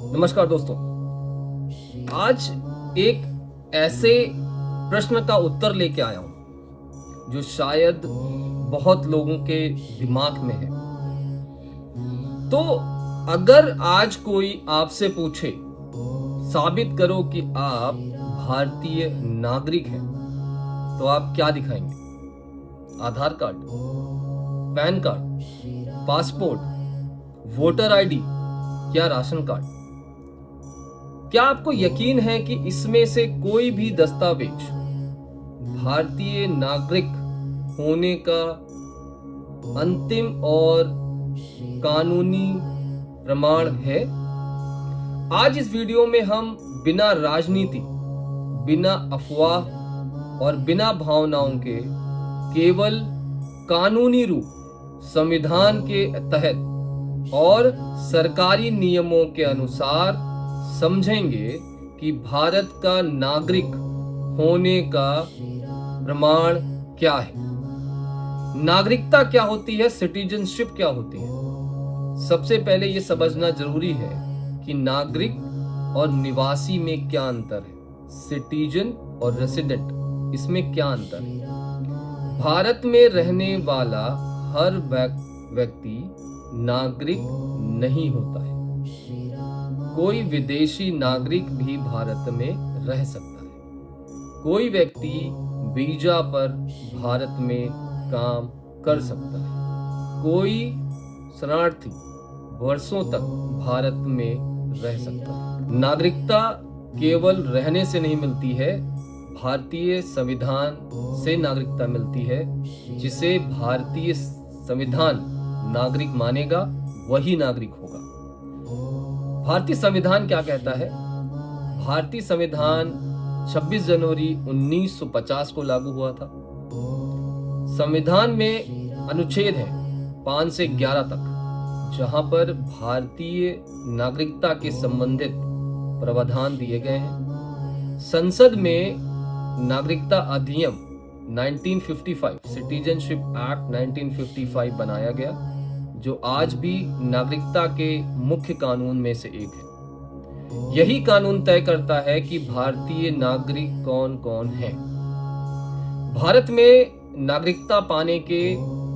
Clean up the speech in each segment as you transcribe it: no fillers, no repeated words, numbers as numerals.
नमस्कार दोस्तों। आज एक ऐसे प्रश्न का उत्तर लेके आया हूं जो शायद बहुत लोगों के दिमाग में है। तो अगर आज कोई आपसे पूछे, साबित करो कि आप भारतीय नागरिक हैं, तो आप क्या दिखाएंगे? Aadhaar card, PAN card, passport, voter ID या राशन कार्ड? क्या आपको यकीन है कि इसमें से कोई भी दस्तावेज भारतीय नागरिक होने का अंतिम और कानूनी प्रमाण है? आज इस वीडियो में हम बिना राजनीति, बिना अफवाह और बिना भावनाओं के केवल कानूनी रूप, संविधान के तहत और सरकारी नियमों के अनुसार समझेंगे कि भारत का नागरिक होने का प्रमाण क्या है। नागरिकता क्या होती है, सिटीजनशिप क्या होती है? सबसे पहले यह समझना जरूरी है कि नागरिक और निवासी में क्या अंतर है। सिटीजन और रेसिडेंट, इसमें क्या अंतर है? भारत में रहने वाला हर व्यक्ति नागरिक नहीं होता है। कोई विदेशी नागरिक भी भारत में रह सकता है। कोई व्यक्ति वीजा पर भारत में काम कर सकता है। कोई शरणार्थी वर्षों तक भारत में रह सकता है। नागरिकता केवल रहने से नहीं मिलती है, भारतीय संविधान से नागरिकता मिलती है। जिसे भारतीय संविधान नागरिक मानेगा वही नागरिक होगा। भारतीय संविधान क्या कहता है? भारतीय संविधान 26 जनवरी 1950 को लागू हुआ था। संविधान में अनुच्छेद है 5 से 11 तक, जहां पर भारतीय नागरिकता के संबंधित प्रावधान दिए गए हैं। संसद में नागरिकता अधिनियम 1955, सिटीजनशिप एक्ट 1955 बनाया गया, जो आज भी नागरिकता के मुख्य कानून में से एक है। यही कानून तय करता है कि भारतीय नागरिक कौन कौन हैं। भारत में नागरिकता पाने के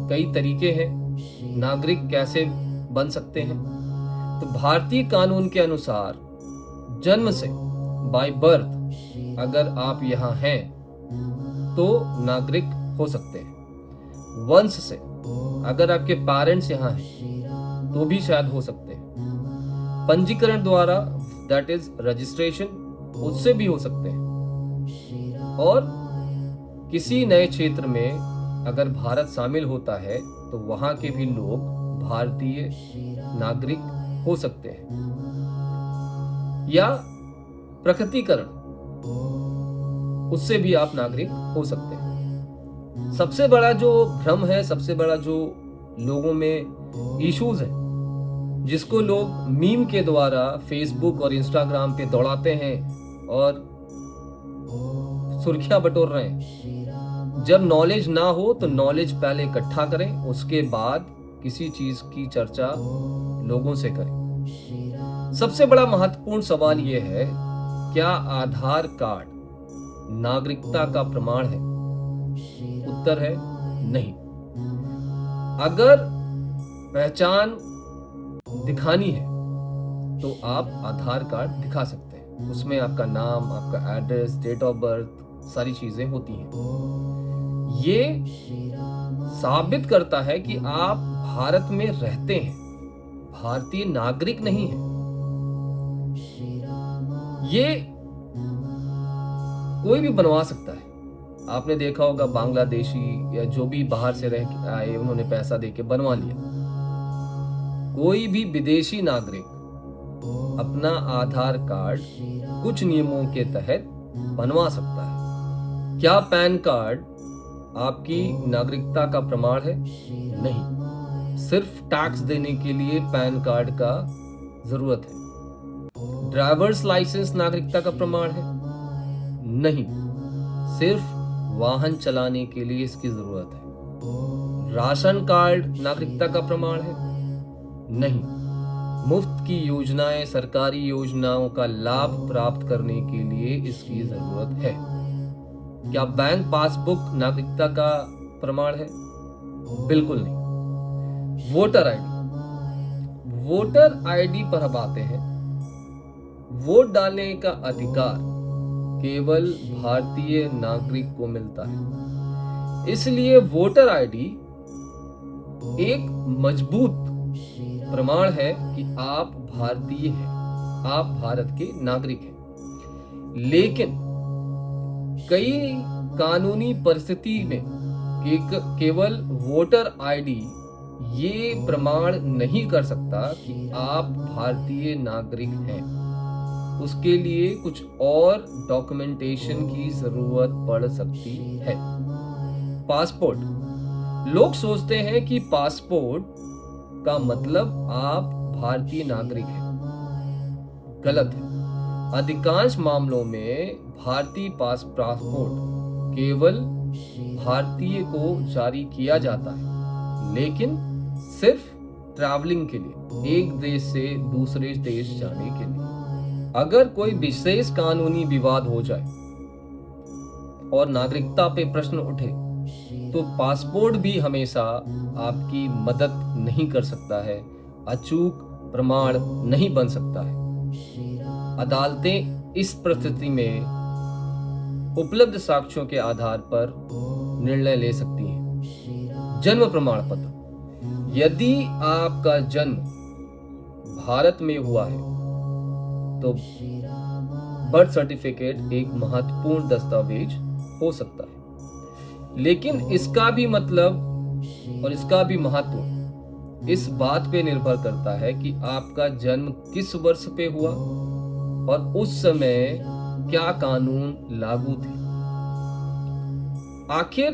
कई तरीके हैं। नागरिक कैसे बन सकते हैं? तो भारतीय कानून के अनुसार जन्म से, बाय बर्थ, अगर आप यहाँ हैं तो नागरिक हो सकते हैं। वंश से, अगर आपके पेरेंट्स यहाँ हैं तो भी शायद हो सकते हैं। पंजीकरण द्वारा, दैट इज रजिस्ट्रेशन, उससे भी हो सकते हैं। और किसी नए क्षेत्र में अगर भारत शामिल होता है तो वहां के भी लोग भारतीय नागरिक हो सकते हैं। या प्रकटीकरण, उससे भी आप नागरिक हो सकते हैं। सबसे बड़ा जो भ्रम है, सबसे बड़ा जो लोगों में इश्यूज है, जिसको लोग मीम के द्वारा फेसबुक और इंस्टाग्राम पे दौड़ाते हैं और सुर्खियां बटोर रहे हैं। जब नॉलेज ना हो तो नॉलेज पहले इकट्ठा करें, उसके बाद किसी चीज की चर्चा लोगों से करें। सबसे बड़ा महत्वपूर्ण सवाल यह है, क्या आधार कार्ड नागरिकता का प्रमाण है? उत्तर है नहीं। अगर पहचान दिखानी है तो आप आधार कार्ड दिखा सकते हैं। उसमें आपका नाम, आपका एड्रेस, डेट ऑफ बर्थ, सारी चीजें होती हैं। ये साबित करता है कि आप भारत में रहते हैं, भारतीय नागरिक नहीं है। ये कोई भी बनवा सकता है। आपने देखा होगा बांग्लादेशी या जो भी बाहर से रह आए, उन्होंने पैसा देके बनवा लिया। कोई भी विदेशी नागरिक अपना आधार कार्ड कुछ नियमों के तहत बनवा सकता है। क्या पैन कार्ड आपकी नागरिकता का प्रमाण है? नहीं। सिर्फ टैक्स देने के लिए पैन कार्ड का जरूरत है। ड्राइवर्स लाइसेंस नागरिकता का प्रमाण है? नहीं। सिर्फ वाहन चलाने के लिए इसकी जरूरत है। राशन कार्ड नागरिकता का प्रमाण है? नहीं। मुफ्त की योजनाएं, सरकारी योजनाओं का लाभ प्राप्त करने के लिए इसकी जरूरत है। क्या बैंक पासबुक नागरिकता का प्रमाण है? बिल्कुल नहीं। वोटर आईडी पर अब आते हैं। वोट डालने का अधिकार केवल भारतीय नागरिक को मिलता है। इसलिए वोटर आईडी एक मजबूत प्रमाण है कि आप भारतीय हैं, आप भारत के नागरिक हैं। लेकिन कई कानूनी परिस्थिति में केवल वोटर आईडी ये प्रमाण नहीं कर सकता कि आप भारतीय नागरिक हैं। उसके लिए कुछ और डॉक्यूमेंटेशन की जरूरत पड़ सकती है। पासपोर्ट। लोग सोचते हैं कि पासपोर्ट का मतलब आप भारतीय नागरिक हैं। गलत है। अधिकांश मामलों में भारतीय पासपोर्ट केवल भारतीय को जारी किया जाता है, लेकिन सिर्फ ट्रैवलिंग के लिए, एक देश से दूसरे देश जाने के लिए। अगर कोई विशेष कानूनी विवाद हो जाए और नागरिकता पे प्रश्न उठे, तो पासपोर्ट भी हमेशा आपकी मदद नहीं कर सकता है, अचूक प्रमाण नहीं बन सकता है। अदालतें इस परिस्थिति में उपलब्ध साक्ष्यों के आधार पर निर्णय ले सकती हैं। जन्म प्रमाण पत्र। यदि आपका जन्म भारत में हुआ है, तो बर्थ सर्टिफिकेट एक महत्वपूर्ण दस्तावेज हो सकता है। लेकिन इसका भी मतलब और इसका भी महत्व इस बात पे निर्भर करता है कि आपका जन्म किस वर्ष पे हुआ और उस समय क्या कानून लागू थे। आखिर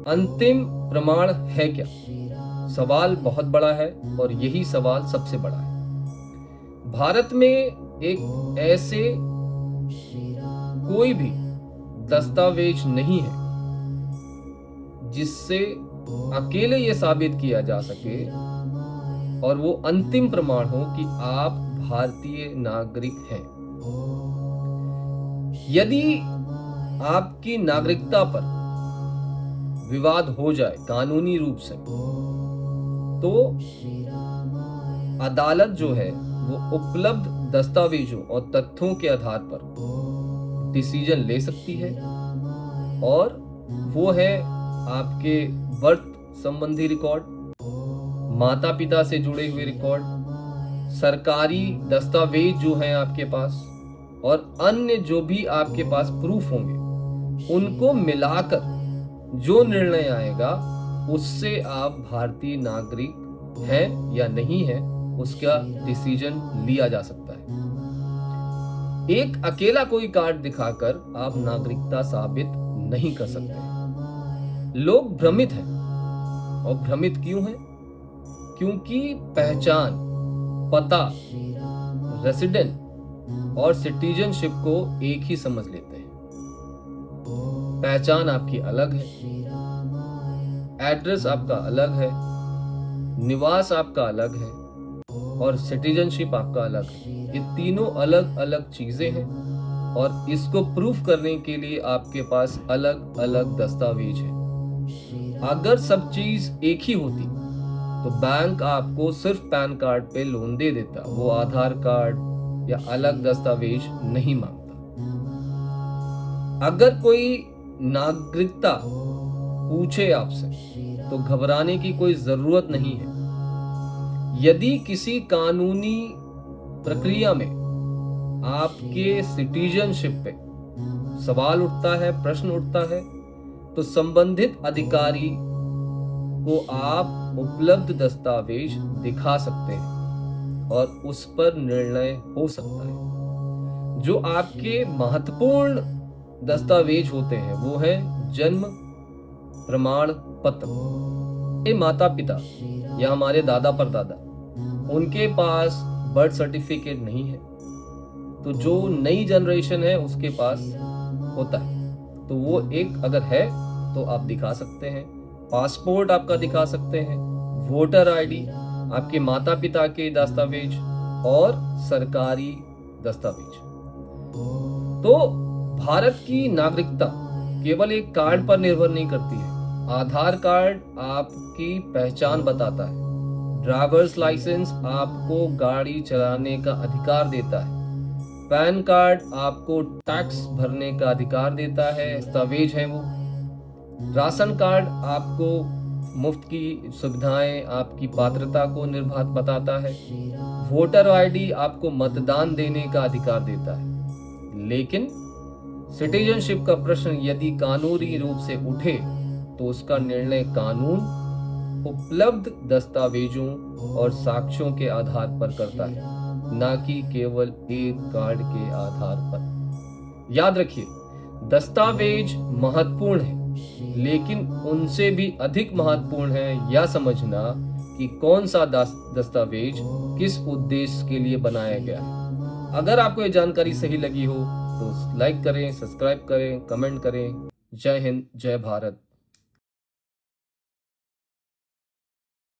अंतिम प्रमाण है क्या? सवाल बहुत बड़ा है और यही सवाल सबसे बड़ा है। भारत में एक ऐसे कोई भी दस्तावेज नहीं है जिससे अकेले ये साबित किया जा सके और वो अंतिम प्रमाण हो कि आप भारतीय नागरिक हैं। यदि आपकी नागरिकता पर विवाद हो जाए कानूनी रूप से, तो अदालत जो है वो उपलब्ध दस्तावेजों और तथ्यों के आधार पर डिसीजन ले सकती है, और वो है आपके बर्थ संबंधी रिकॉर्ड, माता पिता से जुड़े हुए रिकॉर्ड, सरकारी दस्तावेज जो हैं आपके पास, और अन्य जो भी आपके पास प्रूफ होंगे, उनको मिलाकर जो निर्णय आएगा उससे आप भारतीय नागरिक हैं या नहीं है, उसका डिसीजन लिया जा सकता है। एक अकेला कोई कार्ड दिखाकर आप नागरिकता साबित नहीं कर सकते। लोग भ्रमित हैं, और भ्रमित क्यों हैं? क्योंकि पहचान, पता, रेसिडेंट और सिटीजनशिप को एक ही समझ लेते हैं। पहचान आपकी अलग है, एड्रेस आपका अलग है, निवास आपका अलग है, और सिटीजनशिप आपका अलग है। ये तीनों अलग अलग चीजें हैं, और इसको प्रूफ करने के लिए आपके पास अलग अलग दस्तावेज है। अगर सब चीज एक ही होती तो बैंक आपको सिर्फ पैन कार्ड पे लोन दे देता, वो आधार कार्ड या अलग दस्तावेज नहीं मांगता। अगर कोई नागरिकता पूछे आपसे तो घबराने की कोई जरूरत नहीं है। यदि किसी कानूनी प्रक्रिया में आपके सिटीजनशिप पे सवाल उठता है, प्रश्न उठता है, तो संबंधित अधिकारी को आप उपलब्ध दस्तावेज दिखा सकते हैं और उस पर निर्णय हो सकता है। जो आपके महत्वपूर्ण दस्तावेज होते हैं वो है जन्म प्रमाण पत्र। माता पिता या हमारे दादा परदादा, उनके पास बर्थ सर्टिफिकेट नहीं है, तो जो नई जनरेशन है उसके पास होता है, तो वो एक अगर है तो आप दिखा सकते हैं। पासपोर्ट आपका दिखा सकते हैं, वोटर आईडी, आपके माता पिता के दस्तावेज और सरकारी दस्तावेज। तो भारत की नागरिकता केवल एक कार्ड पर निर्भर नहीं करती है। आधार कार्ड आपकी पहचान बताता है। ड्राइवर्स लाइसेंस आपको गाड़ी चलाने का अधिकार देता है। पैन कार्ड आपको टैक्स भरने का अधिकार देता है, दस्तावेज है वो। राशन कार्ड आपको मुफ्त की सुविधाएं, आपकी पात्रता को निर्भर बताता है। वोटर आईडी आपको मतदान देने का अधिकार देता है। लेकिन सिटीजनशिप का प्रश्न यदि कानूनी रूप से उठे तो उसका निर्णय कानून उपलब्ध दस्तावेजों और साक्ष्यों के आधार पर करता है, ना कि केवल एक कार्ड के आधार पर। याद रखिए, दस्तावेज महत्वपूर्ण है, लेकिन उनसे भी अधिक महत्वपूर्ण है यह समझना कि कौन सा दस्तावेज किस उद्देश्य के लिए बनाया गया है। अगर आपको ये जानकारी सही लगी हो तो लाइक करें, सब्सक्राइब करें, कमेंट करें। जय हिंद, जय भारत।